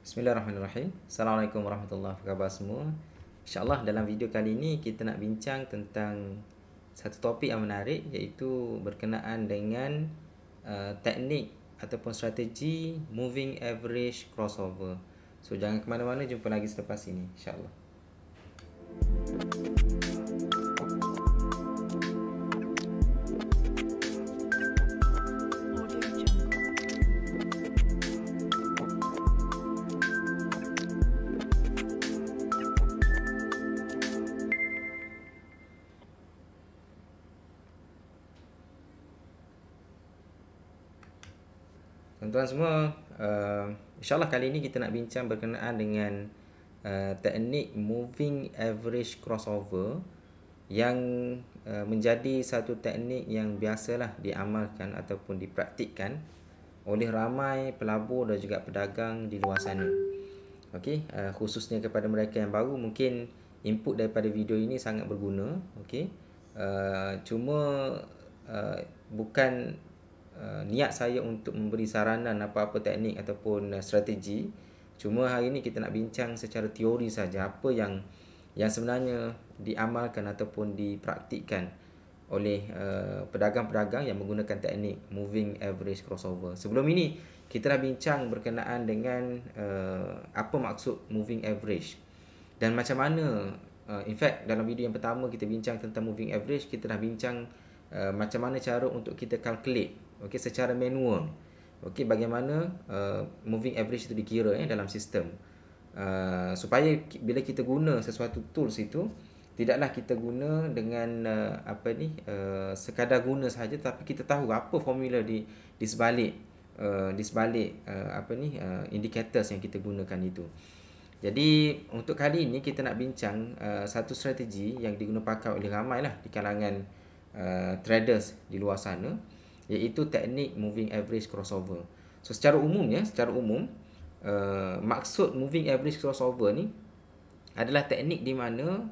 Bismillahirrahmanirrahim. Assalamualaikum warahmatullahi wabarakatuh semua. InsyaAllah dalam video kali ini kita nak bincang tentang satu topik yang menarik, iaitu berkenaan dengan teknik ataupun strategi moving average crossover. So jangan ke mana-mana, jumpa lagi selepas ini insyaAllah. Tuan-tuan semua, insyaAllah kali ini kita nak bincang berkenaan dengan teknik moving average crossover yang menjadi satu teknik yang biasalah diamalkan ataupun dipraktikkan oleh ramai pelabur dan juga pedagang di luar sana. Okey, khususnya kepada mereka yang baru, mungkin input daripada video ini sangat berguna. Okey, cuma bukan niat saya untuk memberi saranan apa-apa teknik ataupun strategi. Cuma hari ini kita nak bincang secara teori saja apa yang sebenarnya diamalkan ataupun dipraktikkan oleh pedagang-pedagang yang menggunakan teknik moving average crossover. Sebelum ini kita dah bincang berkenaan dengan apa maksud moving average dan macam mana, in fact dalam video yang pertama kita bincang tentang moving average, kita dah bincang macam mana cara untuk kita calculate, okey, secara manual. Okey, bagaimana moving average itu dikira dalam sistem, supaya bila kita guna sesuatu tools itu, tidaklah kita guna dengan sekadar guna sahaja, tapi kita tahu apa formula di sebalik indicators yang kita gunakan itu. Jadi untuk kali ini kita nak bincang satu strategi yang digunakan oleh ramai lah di kalangan traders di luar sana, iaitu teknik moving average crossover. So secara umum, maksud moving average crossover ni adalah teknik di mana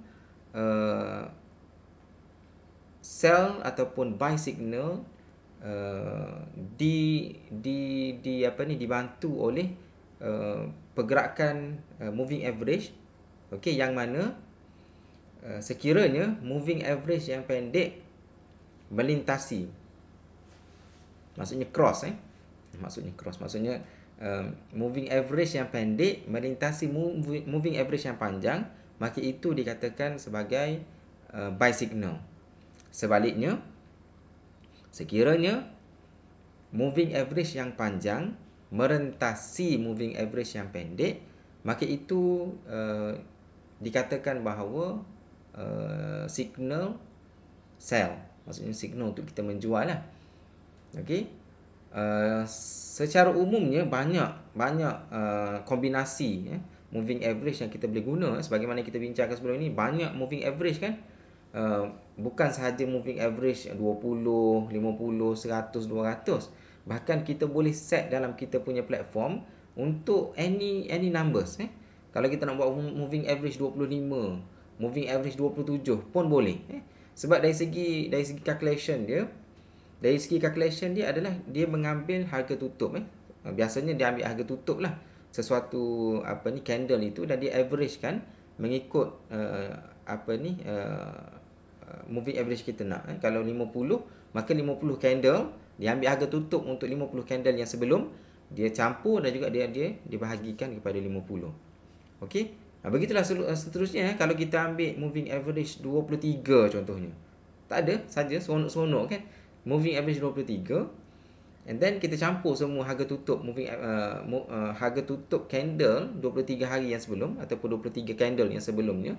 sell ataupun buy signal dibantu oleh pergerakan moving average, okey, yang mana sekiranya moving average yang pendek melintasi, maksudnya cross, maksudnya moving average yang pendek melintasi moving average yang panjang, maka itu dikatakan sebagai buy signal. Sebaliknya, sekiranya moving average yang panjang merentasi moving average yang pendek, maka itu dikatakan bahawa signal sell, maksudnya signal untuk kita menjual lah. Okey, secara umumnya banyak kombinasi moving average yang kita boleh guna. Sebagaimana kita bincangkan sebelum ini, banyak moving average kan. Bukan sahaja moving average 20, 50, 100, 200. Bahkan kita boleh set dalam kita punya platform untuk any numbers. Kalau kita nak buat moving average 25, moving average 27 pun boleh. Sebab dari segi calculation dia, adalah dia mengambil harga tutup. Biasanya dia ambil harga tutup lah sesuatu candle itu, dan dia average kan mengikut moving average kita nak. Kalau 50, maka 50 candle dia ambil harga tutup untuk 50 candle yang sebelum, dia campur dan juga dia dibahagikan kepada 50. Okey, begitulah seterusnya. Kalau kita ambil moving average 23 contohnya, tak ada, saja seronok-seronok kan, moving average 23, and then kita campur semua harga tutup harga tutup candle 23 hari yang sebelum ataupun 23 candle yang sebelumnya,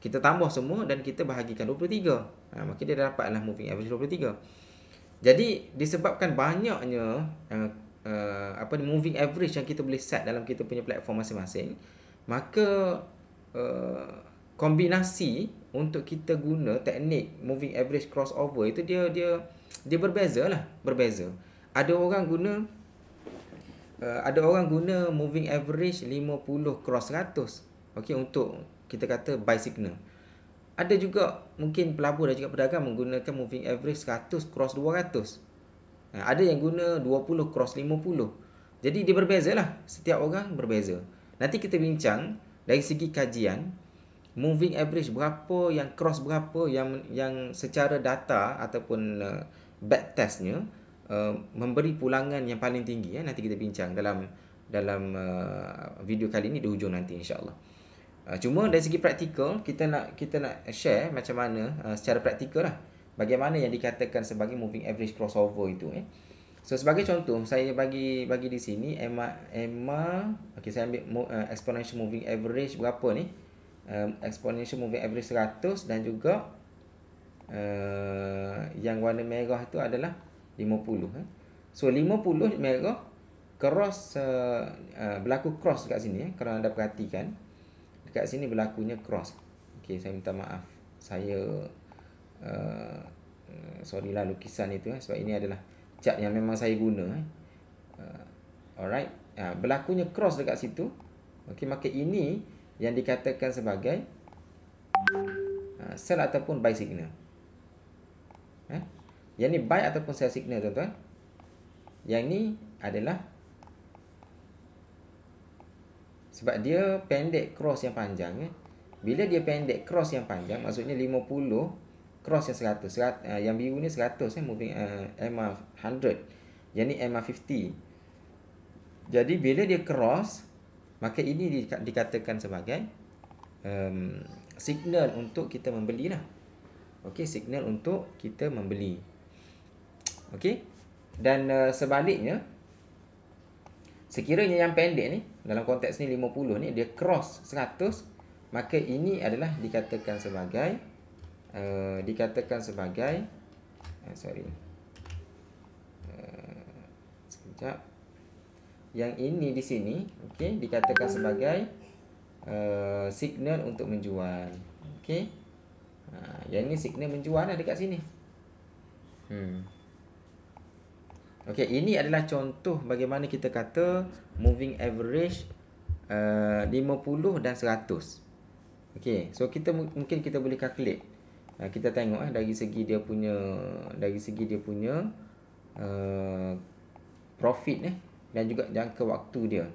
kita tambah semua dan kita bahagikan 23, maka dia dapatlah moving average 23. Jadi disebabkan banyaknya moving average yang kita boleh set dalam kita punya platform masing-masing, maka kombinasi untuk kita guna teknik moving average crossover itu dia berbeza. Ada orang guna moving average 50 cross 100, okey, untuk kita kata buy signal. Ada juga mungkin pelabur dan juga pedagang menggunakan moving average 100 cross 200. Ada yang guna 20 cross 50. Jadi dia berbeza lah. Setiap orang berbeza. Nanti kita bincang dari segi kajian, moving average berapa, yang cross berapa, yang secara data ataupun back testnya memberi pulangan yang paling tinggi. Nanti kita bincang dalam video kali ini di hujung nanti insya-Allah. Cuma dari segi praktikal kita nak share macam mana secara praktikal lah bagaimana yang dikatakan sebagai moving average crossover itu. So sebagai contoh saya bagi di sini EMA okey, saya ambil exponential moving average berapa ni, exponential moving average 100 dan juga yang warna merah tu adalah 50. So 50 merah cross, berlaku cross dekat sini. Kalau anda perhatikan dekat sini berlakunya cross. Okey, saya minta maaf. Saya sorry lah lukisan itu sebab ini adalah cat yang memang saya guna. Alright. Berlakunya cross dekat situ. Okey, maka ini yang dikatakan sebagai sell ataupun buy signal. Yang ni buy ataupun sell signal tuan-tuan. Yang ni adalah sebab dia pendek cross yang panjang. Bila dia pendek cross yang panjang, maksudnya 50 cross yang 100. Yang biru ni 100 moving EMA 100. Yang ni EMA 50. Jadi bila dia cross, maka ini dikatakan sebagai signal untuk kita membeli lah. Okey, signal untuk kita membeli. Okey. Dan sebaliknya, sekiranya yang pendek ni, dalam konteks ni 50 ni, dia cross 100, maka ini adalah dikatakan sebagai sekejap. Yang ini di sini, okey, dikatakan sebagai signal untuk menjual. Okey. Yang ini signal menjual lah dekat sini. Okey, ini adalah contoh bagaimana kita kata moving average 50 dan 100. Okey, so mungkin kita boleh calculate. Kita tengok dari segi dia punya profit dan juga jangka waktu dia.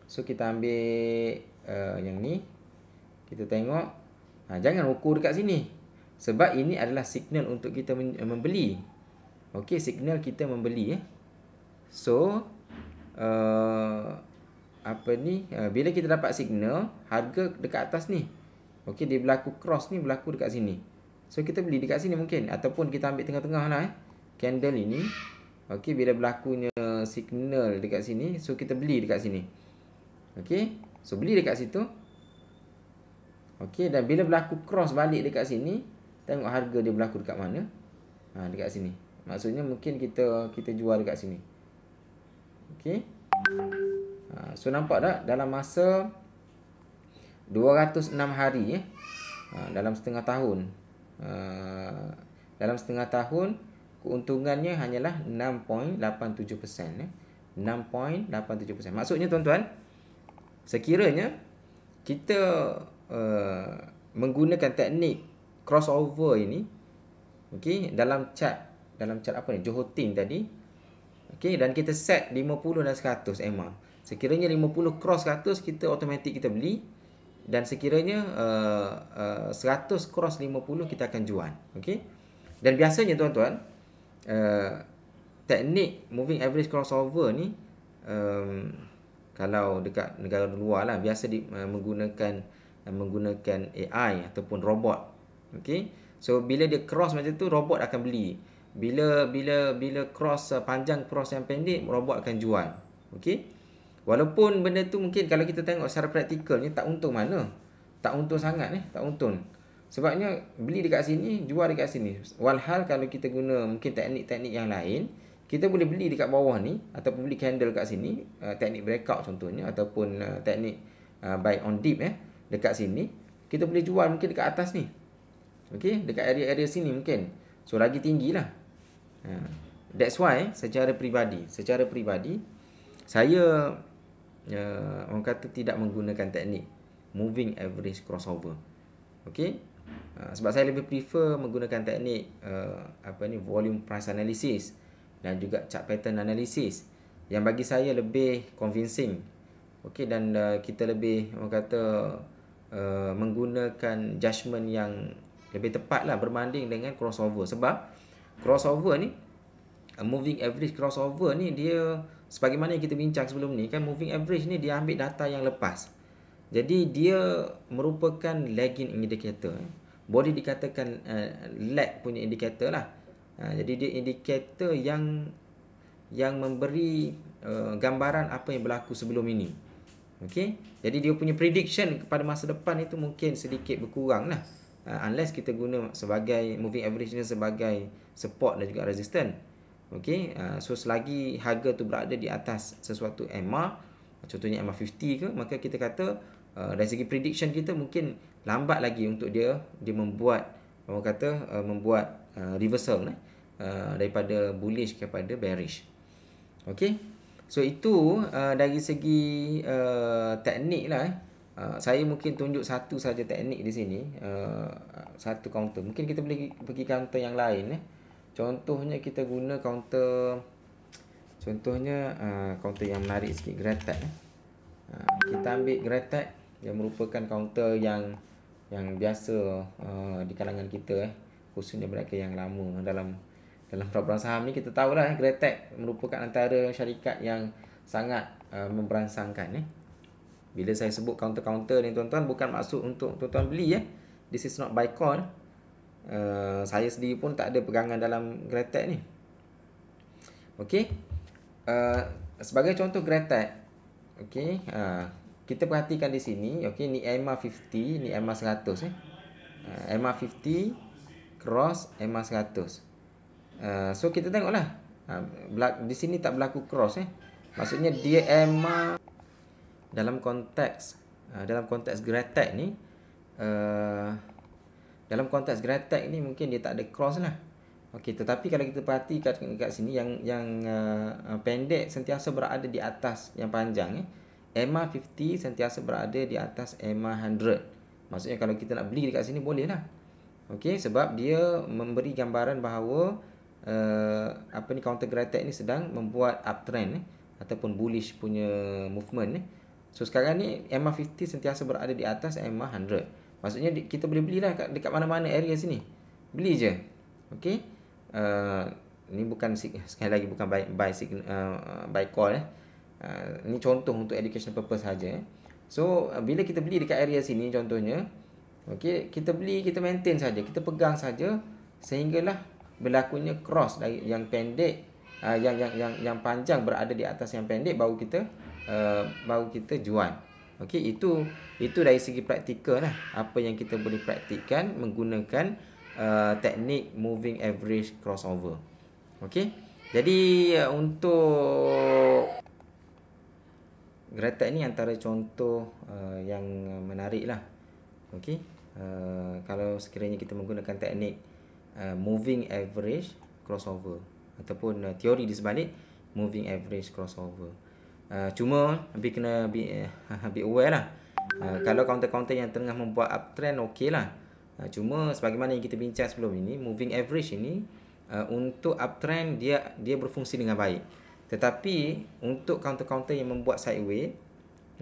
So kita ambil yang ni. Kita tengok. Jangan ukur dekat sini. Sebab ini adalah signal untuk kita membeli. Okey, signal kita membeli. So bila kita dapat signal, harga dekat atas ni. Okey, dia berlaku cross ni, berlaku dekat sini. So kita beli dekat sini mungkin, ataupun kita ambil tengah-tengah lah candle ini. Okey, bila berlakunya signal dekat sini, so kita beli dekat sini. Okey, so beli dekat situ. Okey, dan bila berlaku cross balik dekat sini, tengok harga dia berlaku dekat mana. Dekat sini. Maksudnya mungkin kita jual dekat sini. Okey. So nampak tak dalam masa 206 hari dalam setengah tahun. Dalam setengah tahun keuntungannya hanyalah 6.87%. 6.87%. Maksudnya tuan-tuan, sekiranya kita menggunakan teknik crossover ini, okey, dalam chart apa ni, Johor-Tin tadi. Okey, dan kita set 50 dan 100 EMA. Sekiranya 50 cross 100, kita automatik kita beli. Dan sekiranya 100 cross 50, kita akan jual. Okey. Dan biasanya tuan-tuan, teknik moving average crossover ni kalau dekat negara luar lah, biasa menggunakan AI ataupun robot. Okey. So bila dia cross macam tu, robot akan beli. Bila cross panjang, cross yang pendek, robot akan jual. Okey. Walaupun benda tu mungkin kalau kita tengok secara praktikal ni tak untung mana. Tak untung sangat tak untung. Sebabnya beli dekat sini, jual dekat sini. Walhal kalau kita guna mungkin teknik-teknik yang lain, kita boleh beli dekat bawah ni ataupun beli candle kat sini, teknik breakout contohnya, ataupun teknik buy on dip dekat sini, kita boleh jual mungkin dekat atas ni. Okey, dekat area-area sini mungkin. So lagi tinggilah. That's why secara peribadi saya orang kata tidak menggunakan teknik moving average crossover. Okey. Sebab saya lebih prefer menggunakan teknik volume price analysis dan juga chart pattern analysis. yang bagi saya lebih convincing. Okey, dan kita lebih orang kata menggunakan judgement yang lebih tepat lah berbanding dengan crossover. Sebab crossover ni, moving average crossover ni, dia sebagaimana yang kita bincang sebelum ni kan, moving average ni dia ambil data yang lepas. Jadi dia merupakan lagging indicator. Boleh dikatakan lag punya indicator lah. Jadi dia indikator yang memberi gambaran apa yang berlaku sebelum ini. Okey. Jadi dia punya prediction kepada masa depan itu mungkin sedikit berkurang lah. Unless kita guna sebagai moving average ni sebagai support dan juga resistance. Okey. So selagi harga tu berada di atas sesuatu MA, contohnya MA 50 ke, maka kita kata dari segi prediction kita mungkin lambat lagi untuk dia membuat, orang kata membuat reversal daripada bullish kepada bearish. Okey. So itu dari segi teknik lah. Saya mungkin tunjuk satu saja teknik di sini, satu counter. Mungkin kita boleh pergi counter yang lain. Contohnya kita guna counter, contohnya counter yang menarik sikit, Greatech. Kita ambil Greatech yang merupakan counter yang biasa di kalangan kita, khususnya mereka yang lama dalam perabot saham ni. Kita tahulah Greatech merupakan antara syarikat yang sangat memberansangkan. Bila saya sebut counter-counter ni tuan-tuan, bukan maksud untuk tuan-tuan beli. This is not buy call. Saya sendiri pun tak ada pegangan dalam Greatech ni. Okey. Sebagai contoh Greatech, okey, kita perhatikan di sini, okey, ni EMA 50, ni EMA 100 EMA 50 cross EMA 100. So kita tengoklah, di sini tak berlaku cross. Maksudnya dia EMA dalam konteks Greatech ni, dalam konteks Greatech ni mungkin dia tak ada cross lah. Okey, tetapi kalau kita perhatikan kat sini, yang pendek sentiasa berada di atas yang panjang. EMA 50 sentiasa berada di atas EMA 100. Maksudnya kalau kita nak beli dekat sini boleh lah. Okey, sebab dia memberi gambaran bahawa counter Greatech ni sedang membuat uptrend ataupun bullish punya movement. So sekarang ni EMA 50 sentiasa berada di atas EMA 100. Maksudnya kita boleh belilah dekat mana-mana area sini. Beli je. Okey. Ni bukan, sekali lagi bukan buy call. Ni contoh untuk education purpose saja. So bila kita beli dekat area sini contohnya, okey, kita beli, kita maintain saja, kita pegang saja sehinggalah berlakunya cross dari yang pendek, yang panjang berada di atas yang pendek, baru kita jual. Okey, itu dari segi praktikal lah, apa yang kita boleh praktikkan menggunakan teknik moving average crossover. Okey, jadi untuk Greatech ni antara contoh yang menarik lah. Okey, kalau sekiranya kita menggunakan teknik moving average crossover ataupun teori di sebalik moving average crossover. Cuma kena be aware lah. Kalau counter-counter yang tengah membuat uptrend, okey lah. Cuma sebagaimana yang kita bincang sebelum ini, moving average ini untuk uptrend dia berfungsi dengan baik. Tetapi untuk counter-counter yang membuat sideways,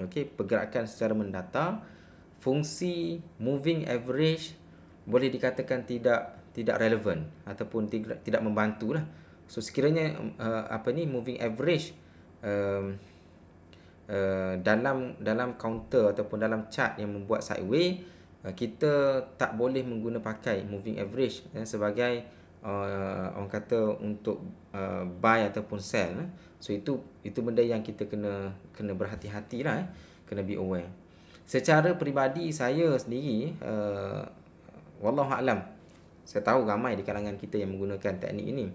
okey, pergerakan secara mendatar, fungsi moving average boleh dikatakan tidak relevan ataupun tidak membantu lah. So sekiranya moving average dalam counter ataupun dalam chart yang membuat sideways, kita tak boleh pakai moving average sebagai orang kata untuk buy ataupun sell. So itu benda yang kita kena berhati-hati lah, kena be aware. Secara peribadi saya sendiri, wallahu a'lam, saya tahu ramai di kalangan kita yang menggunakan teknik ini.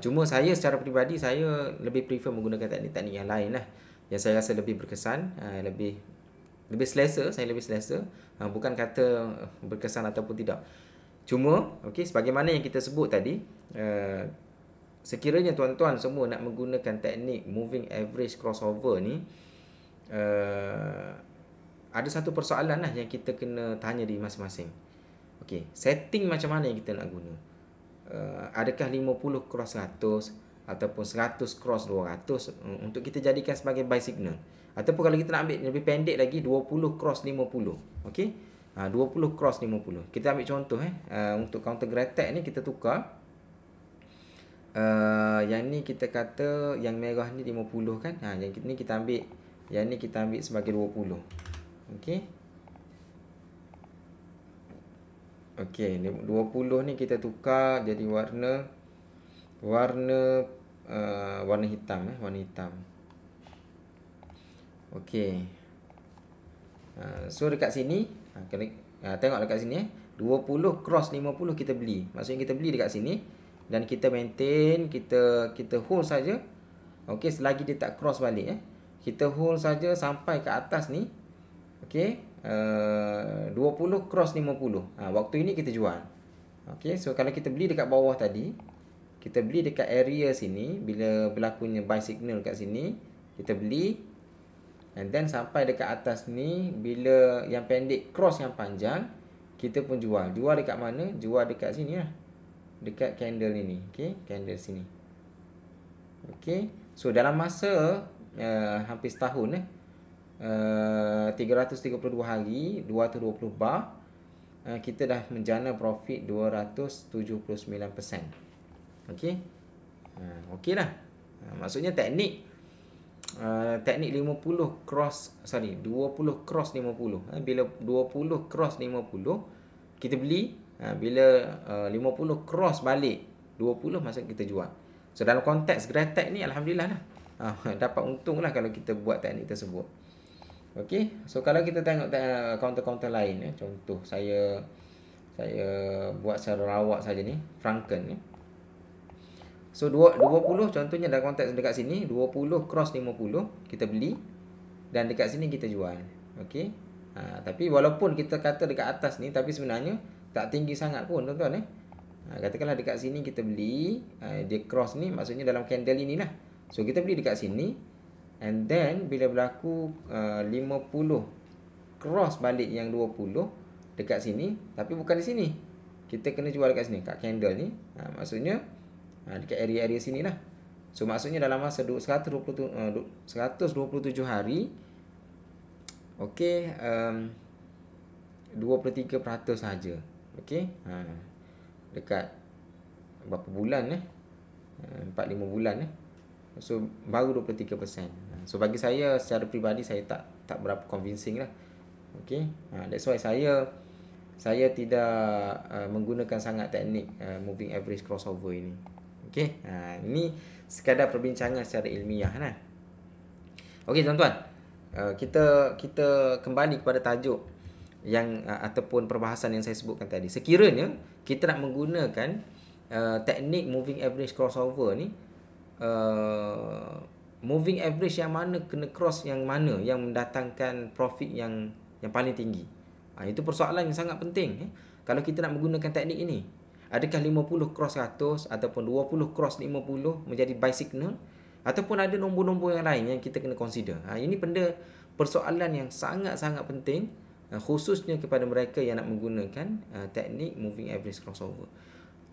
Cuma saya secara peribadi, saya lebih prefer menggunakan teknik-teknik yang lain lah, yang saya rasa lebih berkesan, lebih selesa. Saya lebih selesa, bukan kata berkesan ataupun tidak. Cuma okey, sebagaimana yang kita sebut tadi, sekiranya tuan-tuan semua nak menggunakan teknik moving average crossover ni, ada satu persoalan lah yang kita kena tanya di masing-masing. Okey, setting macam mana yang kita nak guna? Adakah 50 cross 100 ataupun 100 cross 200 untuk kita jadikan sebagai buy signal. Ataupun kalau kita nak ambil lebih pendek lagi 20 cross 50. Okey. 20 cross 50. Kita ambil contoh untuk counter Gretek ni kita tukar. Yang ni kita kata yang merah ni 50 kan. Yang ni kita ambil, yang ni kita ambil sebagai 20. Okey. Okey, 20 ni kita tukar jadi warna hitam warna hitam. Okey. So dekat sini tengok dekat sini 20 cross 50 kita beli. Maksudnya kita beli dekat sini dan kita maintain, kita hold saja. Okey, selagi dia tak cross balik kita hold saja sampai ke atas ni. Okey. 20 cross 50. Waktu ini kita jual. Okey, so kalau kita beli dekat bawah tadi, kita beli dekat area sini, bila berlakunya buy signal kat sini, kita beli, and then sampai dekat atas ni, bila yang pendek cross yang panjang, kita pun jual. Jual dekat mana? Jual dekat sini lah. Dekat candle ini. Okey, candle sini. Okey, so dalam masa hampir setahun 332 hari, 220 bar, kita dah menjana profit 279%. Okey. Okey dah. Maksudnya teknik 50 cross 20 cross 50. Bila 20 cross 50 kita beli, bila 50 cross balik 20 masa kita jual. So dalam konteks Gretek ni alhamdulillah lah. Dapat untung lah kalau kita buat teknik tersebut. Okey, so kalau kita tengok counter-counter lain contoh saya buat secara rawak saja ni, Franken ni. So 20 contohnya dalam konteks dekat sini 20 cross 50 kita beli dan dekat sini kita jual. Okey. Tapi walaupun kita kata dekat atas ni, tapi sebenarnya tak tinggi sangat pun tuan-tuan katakanlah dekat sini kita beli, dia cross ni maksudnya dalam candle ini lah. So kita beli dekat sini. And then bila berlaku 50 cross balik yang 20 dekat sini, tapi bukan di sini. Kita kena jual dekat sini, kat candle ni. Maksudnya dekat area-area sini lah. So maksudnya dalam masa 127 hari, okey, 23% saja. Okey. Dekat berapa bulan 4-5 bulan So baru 23%. So bagi saya secara peribadi saya tak berapa convincing lah. Okey. That's why saya tidak menggunakan sangat teknik moving average crossover ini. Okey. Ini sekadar perbincangan secara ilmiah lah. Okey tuan-tuan. Kita kembali kepada tajuk yang ataupun perbahasan yang saya sebutkan tadi. Sekiranya kita nak menggunakan teknik moving average crossover ni, moving average yang mana kena cross yang mana yang mendatangkan profit yang paling tinggi. Itu persoalan yang sangat penting. Kalau kita nak menggunakan teknik ini, adakah 50 cross 100 ataupun 20 cross 50 menjadi buy signal, ataupun ada nombor-nombor yang lain yang kita kena consider. Ini persoalan yang sangat-sangat penting, khususnya kepada mereka yang nak menggunakan teknik moving average crossover.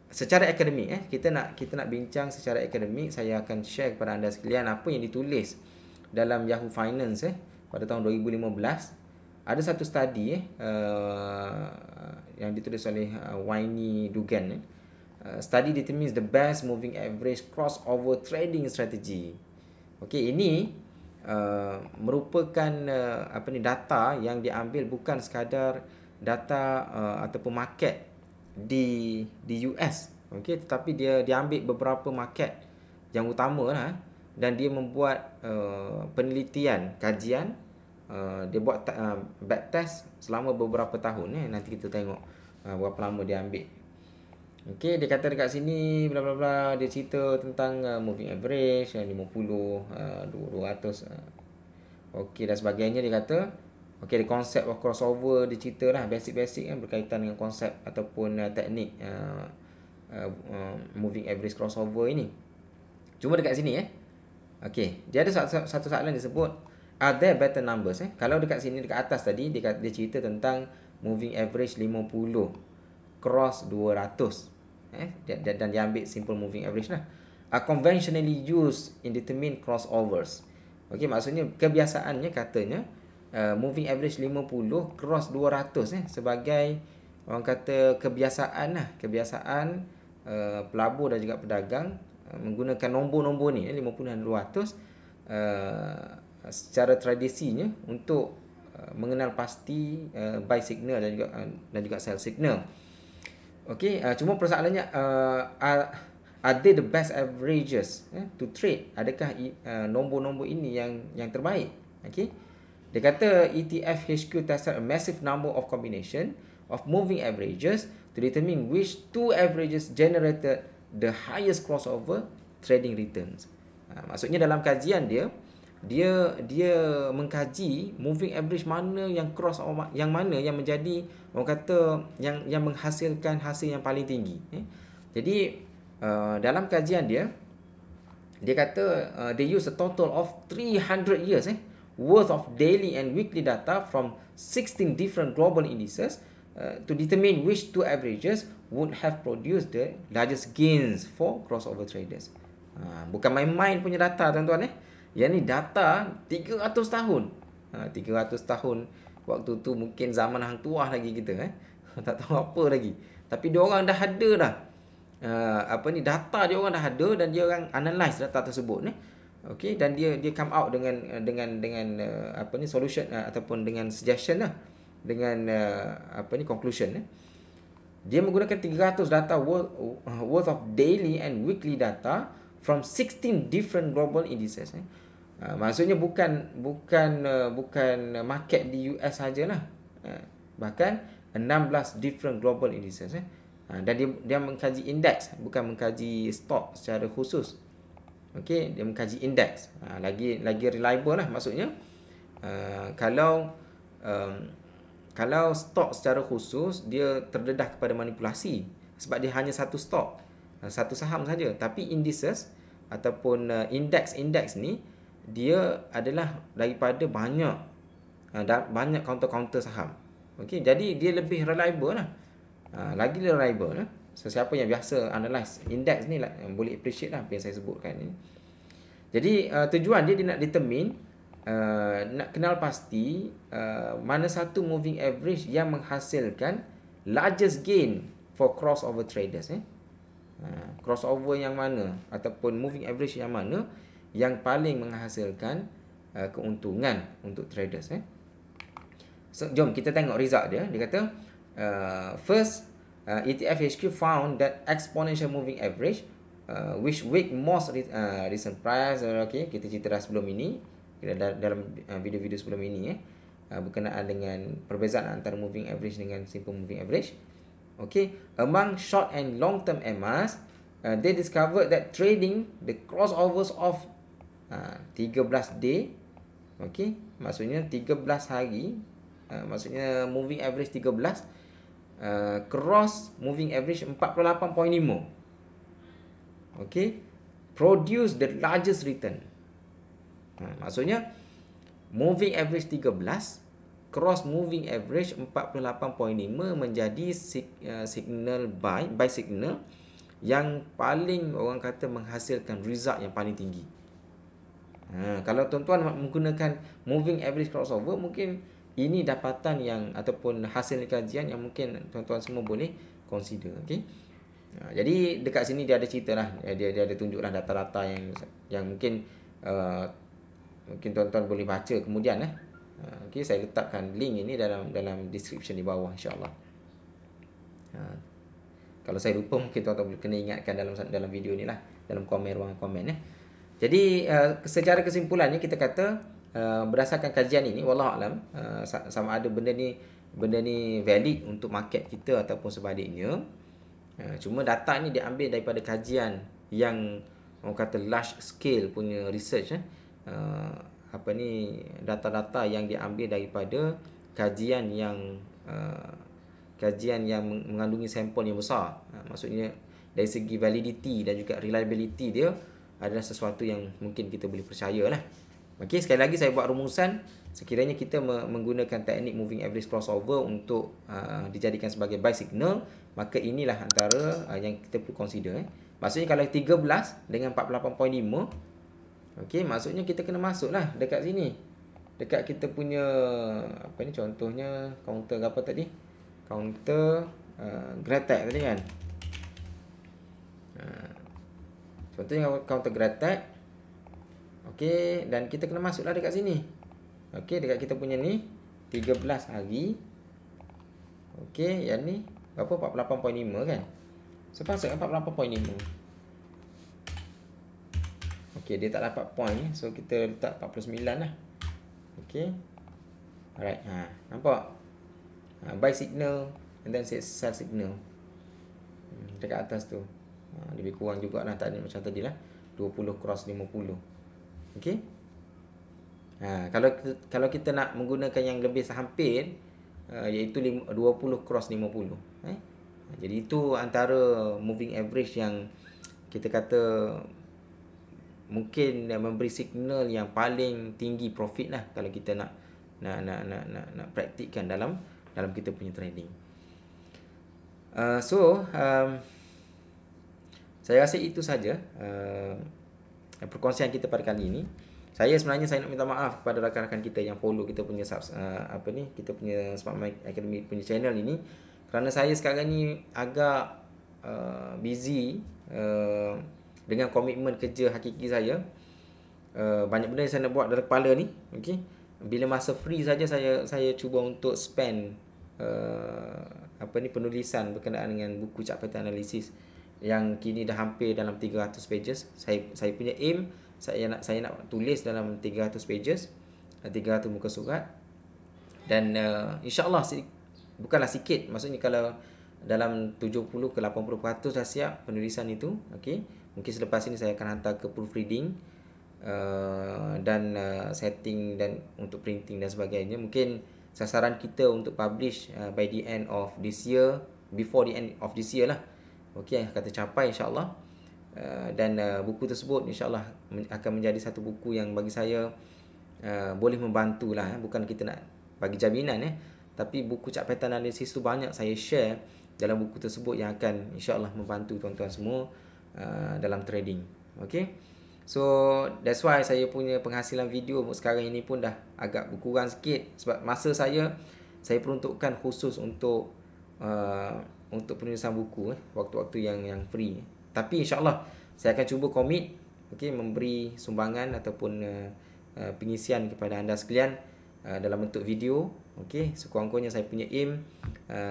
Secara akademik kita nak bincang secara akademik. Saya akan share kepada anda sekalian apa yang ditulis dalam Yahoo Finance pada tahun 2015. Ada satu study yang ditulis oleh Winnie Dugan. Study determines the best moving average crossover trading strategy. Okey, ini merupakan data yang diambil bukan sekadar data ataupun market di US, okey, tetapi dia diambil beberapa market yang utama lah, dan dia membuat penelitian, kajian, dia buat backtest selama beberapa tahun. Nanti kita tengok berapa lama dia ambil. Okey, dia kata dekat sini bla bla bla, dia cerita tentang moving average 50, 200, okey dan sebagainya. Dia kata okey, the concept of crossover dia cerita lah basic-basic berkaitan dengan konsep ataupun teknik moving average crossover ini. Cuma dekat sini okey, dia ada satu soalan disebut, are there better numbers? Kalau dekat sini dekat atas tadi dia cerita tentang moving average 50 cross 200 dan dia ambil simple moving average lah. are conventionally used in determine crossovers. Okey, maksudnya kebiasaannya katanya moving average 50 cross 200 sebagai orang kata kebiasaan lah, kebiasaan pelabur dan juga pedagang menggunakan nombor-nombor ni 50 dan 200 secara tradisinya untuk mengenal pasti buy signal dan juga sell signal. Okey, cuma persoalannya are they the best averages to trade? Adakah nombor-nombor ini yang terbaik? Okey. Dia kata ETF HQ tested a massive number of combination of moving averages to determine which two averages generated the highest crossover trading returns. Maksudnya dalam kajian dia mengkaji moving average mana yang yang mana yang menjadi orang kata yang menghasilkan hasil yang paling tinggi. Jadi dalam kajian dia kata they use a total of 300 years worth of daily and weekly data from 16 different global indices to determine which two averages would have produced the largest gains for crossover traders. Bukan main-main punya data tuan-tuan Yang ni data 300 tahun. 300 tahun waktu tu mungkin zaman hang tuah lagi kita tak tahu apa lagi. Tapi dia orang dah ada dah. Data dia orang dah ada dan dia orang analyze data tersebut Okey, dan dia come out dengan solution ataupun dengan suggestion dengan conclusion Dia menggunakan 300 data worth of daily and weekly data from 16 different global indices maksudnya bukan market di US sajalah bahkan 16 different global indices dan dia mengkaji indeks, bukan mengkaji stok secara khusus. Okey, dia mengkaji indeks. Lagi reliable lah maksudnya. Kalau stok secara khusus dia terdedah kepada manipulasi sebab dia hanya satu stok, satu saham saja. Tapi indices ataupun indeks ni dia adalah daripada banyak counter saham. Okey, jadi dia lebih reliable lah. Lagi reliable lah. Sesiapa yang biasa analyze indeks ni boleh appreciate lah apa yang saya sebutkan ni. Jadi tujuan dia nak determine nak kenal pasti mana satu moving average yang menghasilkan largest gain for crossover traders crossover yang mana ataupun moving average yang mana yang paling menghasilkan keuntungan untuk traders So jom kita tengok result dia. Dia kata first ETF HQ found that exponential moving average which weigh most recent price. Okay, kita cerita dah sebelum ini dalam video-video sebelum ini berkenaan dengan perbezaan antara moving average dengan simple moving average. Okay, among short and long term MAs, they discovered that trading the crossovers of 13 day, okay, maksudnya 13 hari, maksudnya moving average 13, cross moving average 48.5, okay, produce the largest return. Maksudnya moving average 13, cross moving average 48.5 menjadi signal buy signal yang paling orang kata menghasilkan result yang paling tinggi. Kalau tuan-tuan menggunakan moving average crossover, mungkin ini dapatan yang ataupun hasil kajian yang mungkin tuan-tuan semua boleh consider. Okay? Jadi dekat sini dia ada cerita lah, dia ada tunjuklah data-data yang mungkin mungkin tuan-tuan boleh baca kemudian Okay, saya letakkan link ini dalam description di bawah insya-Allah. Kalau saya lupa mungkin tuan-tuan boleh kena ingatkan dalam video ni lah, dalam ruang komen Jadi secara kesimpulannya kita kata berdasarkan kajian ini wallahualam sama ada benda ni valid untuk market kita ataupun sebaliknya. Cuma data ni diambil daripada kajian yang orang kata large scale punya research data-data yang diambil daripada kajian yang mengandungi sampel yang besar. Maksudnya dari segi validity dan juga reliability dia adalah sesuatu yang mungkin kita boleh percayalah. Okey, sekali lagi saya buat rumusan, sekiranya kita menggunakan teknik moving average crossover untuk dijadikan sebagai buy signal, maka inilah antara yang kita perlu consider Maksudnya kalau 13 dengan 48.5, okey, maksudnya kita kena masuk lah dekat sini. Dekat kita punya apa ni, contohnya counter apa tadi? Counter Greatech tadi kan. Contohnya counter Greatech. Okey, dan kita kena masuklah dekat sini. Okey, dekat kita punya ni 13 hari. Okey, yang ni berapa? 48.5 kan. So masuk 48.5. Okey, dia tak dapat point ni. So kita letak 49 lah. Okey. Alright, nampak? Buy signal and then sell signal. Dekat atas tu. Lebih kurang jugalah tadi macam tadi lah. 20 cross 50. Okey. Kalau kita nak menggunakan yang lebih sehampir, iaitu 20 cross 50. Jadi itu antara moving average yang kita kata mungkin memberi signal yang paling tinggi profit lah kalau kita nak praktikkan dalam kita punya trading. Saya rasa itu saja perkongsian kita pada kali ini. Saya nak minta maaf kepada rakan-rakan kita yang follow kita punya kita punya Smart Money Academy punya channel ini, kerana saya sekarang ni agak busy dengan komitmen kerja hakiki saya. Banyak benda yang saya nak buat dalam kepala ni. Okey. Bila masa free saja saya cuba untuk spend penulisan berkenaan dengan buku Capetan Analisis yang kini dah hampir dalam 300 pages. Saya punya aim, saya nak tulis dalam 300 pages, 300 muka surat. Dan insya-Allah bukanlah sikit, maksudnya kalau dalam 70 ke 80% dah siap penulisan itu. Okey, mungkin selepas ini saya akan hantar ke proofreading dan setting dan untuk printing dan sebagainya. Mungkin sasaran kita untuk publish by the end of this year, before the end of this year lah. Okey, akan tercapai insya-Allah. Dan buku tersebut insya-Allah akan menjadi satu buku yang bagi saya boleh membantulah. Bukan kita nak bagi jaminan tapi buku Capetan Analisis tu banyak saya share dalam buku tersebut yang akan insya-Allah membantu tuan-tuan semua dalam trading. Okey. So that's why saya punya penghasilan video sekarang ini pun dah agak berkurang sikit, sebab masa saya peruntukkan khusus untuk penulisan buku waktu-waktu yang free. Tapi insya-Allah saya akan cuba komit, okey, memberi sumbangan ataupun pengisian kepada anda sekalian dalam bentuk video. Okey, sekurang-kurangnya saya punya aim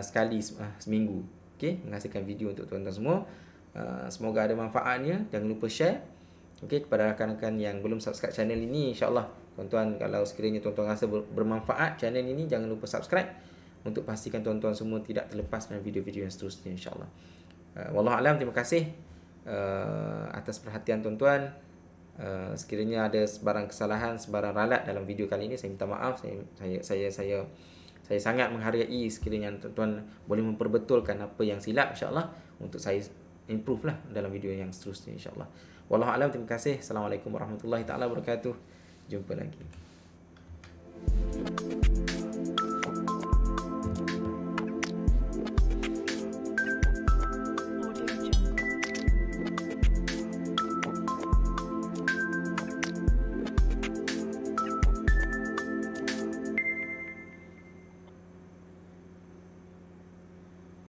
sekali seminggu, okey, menghasilkan video untuk tuan-tuan semua. Semoga ada manfaatnya. Jangan lupa share, okey, kepada rakan-rakan yang belum subscribe channel ini. InsyaAllah tuan-tuan, kalau sekiranya tuan-tuan rasa bermanfaat channel ini, jangan lupa subscribe untuk pastikan tuan-tuan semua tidak terlepas dengan video-video yang seterusnya, insyaAllah. Wallahualam, terima kasih atas perhatian tuan-tuan. Sekiranya ada sebarang kesalahan, sebarang ralat dalam video kali ini, saya minta maaf. Saya sangat menghargai sekiranya tuan-tuan boleh memperbetulkan apa yang silap, insyaAllah, untuk saya improve lah dalam video yang seterusnya, insyaAllah. Wallahualam, terima kasih. Assalamualaikum warahmatullahi taala wabarakatuh. Jumpa lagi.